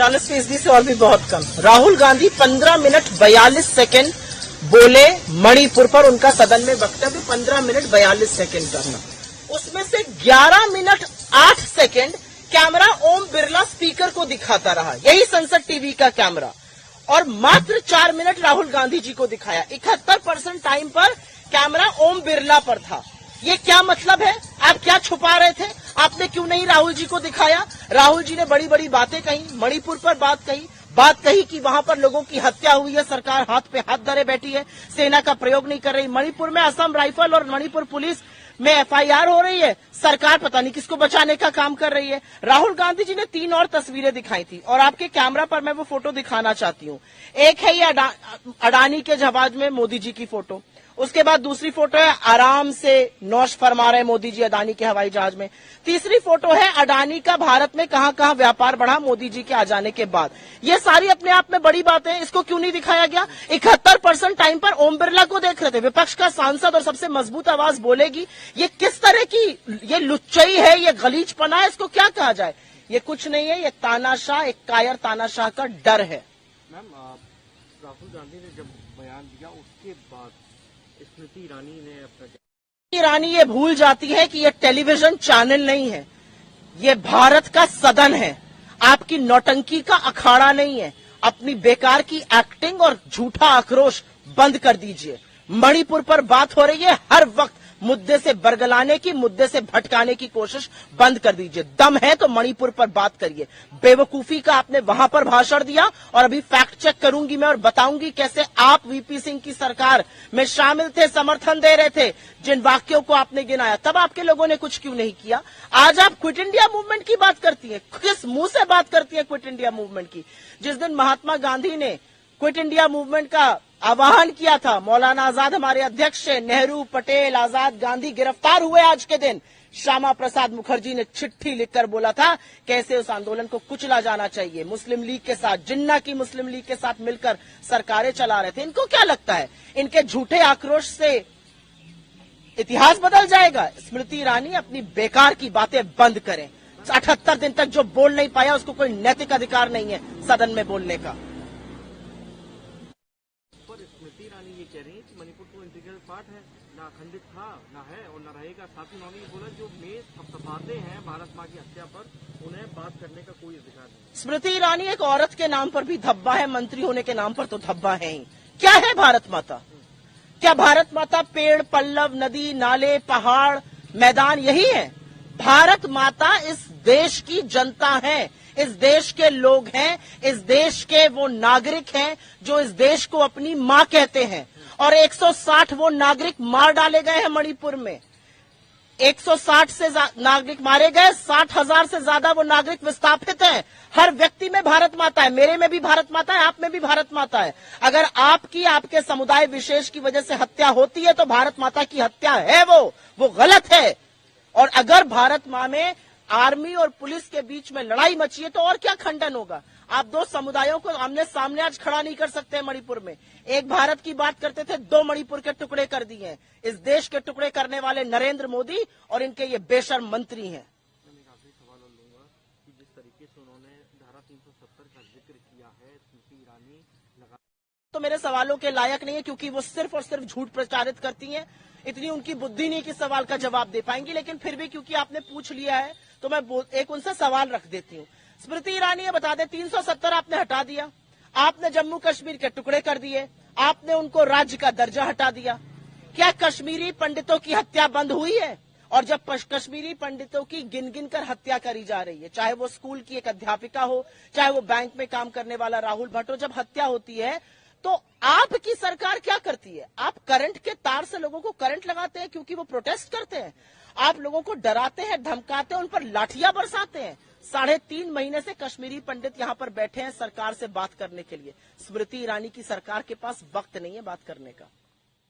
40% से और भी बहुत कम। राहुल गांधी 15 मिनट 42 सेकंड बोले मणिपुर पर, उनका सदन में वक्तव्य 15 मिनट 42 सेकंड करना, उसमें से 11 minute 8 second camera Om Birla speaker को दिखाता रहा, यही संसद टीवी का कैमरा, और मात्र 4 मिनट राहुल गांधी जी को दिखाया। 71% टाइम पर कैमरा ओम बिरला पर था। ये क्या मतलब है? आप क्या छुपा रहे थे? आपने क्यों नहीं राहुल जी को दिखाया? राहुल जी ने बड़ी बड़ी बातें कही, मणिपुर पर बात कही कि वहां पर लोगों की हत्या हुई है, सरकार हाथ पे हाथ धरे बैठी है, सेना का प्रयोग नहीं कर रही। मणिपुर में असम राइफल और मणिपुर पुलिस में एफआईआर हो रही है, सरकार पता नहीं किसको बचाने का काम कर रही है। राहुल गांधी जी ने 3 और तस्वीरें दिखाई थी और आपके कैमरा पर मैं वो फोटो दिखाना चाहती हूँ। एक है ये अडानी के जहाज में मोदी जी की फोटो, उसके बाद दूसरी फोटो है आराम से नौश फरमा रहे मोदी जी अडानी के हवाई जहाज में, तीसरी फोटो है अडानी का भारत में कहां कहां व्यापार बढ़ा मोदी जी के आ जाने के बाद। ये सारी अपने आप में बड़ी बातें हैं, इसको क्यों नहीं दिखाया गया? 71% टाइम पर ओम बिरला को देख रहे थे। विपक्ष का सांसद और सबसे मजबूत आवाज बोलेगी, ये किस तरह की ये लुच्चई है, ये गलीचपना है, इसको क्या कहा जाए? ये कुछ नहीं है, ये तानाशाह, एक कायर तानाशाह का डर है। मैम, राहुल गांधी ने जब बयान दिया उसके बाद स्मृति ईरानी ये भूल जाती है कि ये टेलीविजन चैनल नहीं है, ये भारत का सदन है, आपकी नौटंकी का अखाड़ा नहीं है। अपनी बेकार की एक्टिंग और झूठा आक्रोश बंद कर दीजिए। मणिपुर पर बात हो रही है, हर वक्त मुद्दे से बरगलाने की, मुद्दे से भटकाने की कोशिश बंद कर दीजिए। दम है तो मणिपुर पर बात करिए। बेवकूफी का आपने वहां पर भाषण दिया और अभी फैक्ट चेक करूंगी मैं और बताऊंगी कैसे आप वीपी सिंह की सरकार में शामिल थे, समर्थन दे रहे थे, जिन वाक्यों को आपने गिनाया, तब आपके लोगों ने कुछ क्यों नहीं किया? आज आप क्विट इंडिया मूवमेंट की बात करती है, किस मुंह से बात करती है क्विट इंडिया मूवमेंट की? जिस दिन महात्मा गांधी ने क्विट इंडिया मूवमेंट का आह्वान किया था, मौलाना आजाद हमारे अध्यक्ष है, नेहरू, पटेल, आजाद, गांधी गिरफ्तार हुए आज के दिन, श्यामा प्रसाद मुखर्जी ने चिट्ठी लिखकर बोला था कैसे उस आंदोलन को कुचला जाना चाहिए। मुस्लिम लीग के साथ, जिन्ना की मुस्लिम लीग के साथ मिलकर सरकारें चला रहे थे। इनको क्या लगता है इनके झूठे आक्रोश से इतिहास बदल जाएगा? स्मृति ईरानी अपनी बेकार की बातें बंद करें। 78 दिन तक जो बोल नहीं पाया उसको कोई नैतिक अधिकार नहीं है सदन में बोलने का। स्मृति ईरानी ये कह रही है कि मणिपुर तो इंटीग्रल पार्ट है, ना अखंडित था, ना है और ना रहेगा। साथ ही उन्होंने बोला जो में थपथपाते हैं भारत माँ की हत्या पर, उन्हें बात करने का कोई अधिकार नहीं। स्मृति ईरानी एक औरत के नाम पर भी धब्बा है, मंत्री होने के नाम पर तो धब्बा है ही। क्या है भारत माता? क्या भारत माता पेड़, पल्लव, नदी, नाले, पहाड़, मैदान यही है? भारत माता इस देश की जनता है, इस देश के लोग हैं, इस देश के वो नागरिक हैं जो इस देश को अपनी मां कहते हैं। और 160 वो नागरिक मार डाले गए हैं मणिपुर में, 160 से नागरिक मारे गए, 60,000 से ज्यादा वो नागरिक विस्थापित हैं। हर व्यक्ति में भारत माता है, मेरे में भी भारत माता है, आप में भी भारत माता है। अगर आपकी, आपके समुदाय विशेष की वजह से हत्या होती है तो भारत माता की हत्या है, वो गलत है। और अगर भारत माँ में आर्मी और पुलिस के बीच में लड़ाई मची है तो और क्या खंडन होगा? आप दो समुदायों को आमने सामने आज खड़ा नहीं कर सकते। मणिपुर में एक भारत की बात करते थे, 2 मणिपुर के टुकड़े कर दिए हैं। इस देश के टुकड़े करने वाले नरेंद्र मोदी और इनके ये बेशर्म मंत्री हैं। सवाल और लूंगा कि जिस तरीके से उन्होंने धारा 370 का जिक्र किया है, स्मृति ईरानी तो मेरे सवालों के लायक नहीं है, क्योंकि वो सिर्फ और सिर्फ झूठ प्रचारित करती हैं। इतनी उनकी बुद्धि नहीं कि सवाल का जवाब दे पाएंगी, लेकिन फिर भी क्योंकि आपने पूछ लिया है तो मैं एक उनसे सवाल रख देती हूँ। स्मृति ईरानी ये बता दे, 370 आपने हटा दिया, आपने जम्मू कश्मीर के टुकड़े कर दिए, आपने उनको राज्य का दर्जा हटा दिया। क्या कश्मीरी पंडितों की हत्या बंद हुई है? और जब कश्मीरी पंडितों की गिन गिन कर हत्या करी जा रही है, चाहे वो स्कूल की एक अध्यापिका हो, चाहे वो बैंक में काम करने वाला राहुल भट्ट हो, जब हत्या होती है तो आपकी सरकार क्या करती है? आप करंट के तार से लोगों को करंट लगाते हैं क्योंकि वो प्रोटेस्ट करते हैं। आप लोगों को डराते हैं, धमकाते हैं, उन पर लाठियां बरसाते हैं। 3.5 महीने से कश्मीरी पंडित यहां पर बैठे हैं सरकार से बात करने के लिए। स्मृति ईरानी की सरकार के पास वक्त नहीं है बात करने का।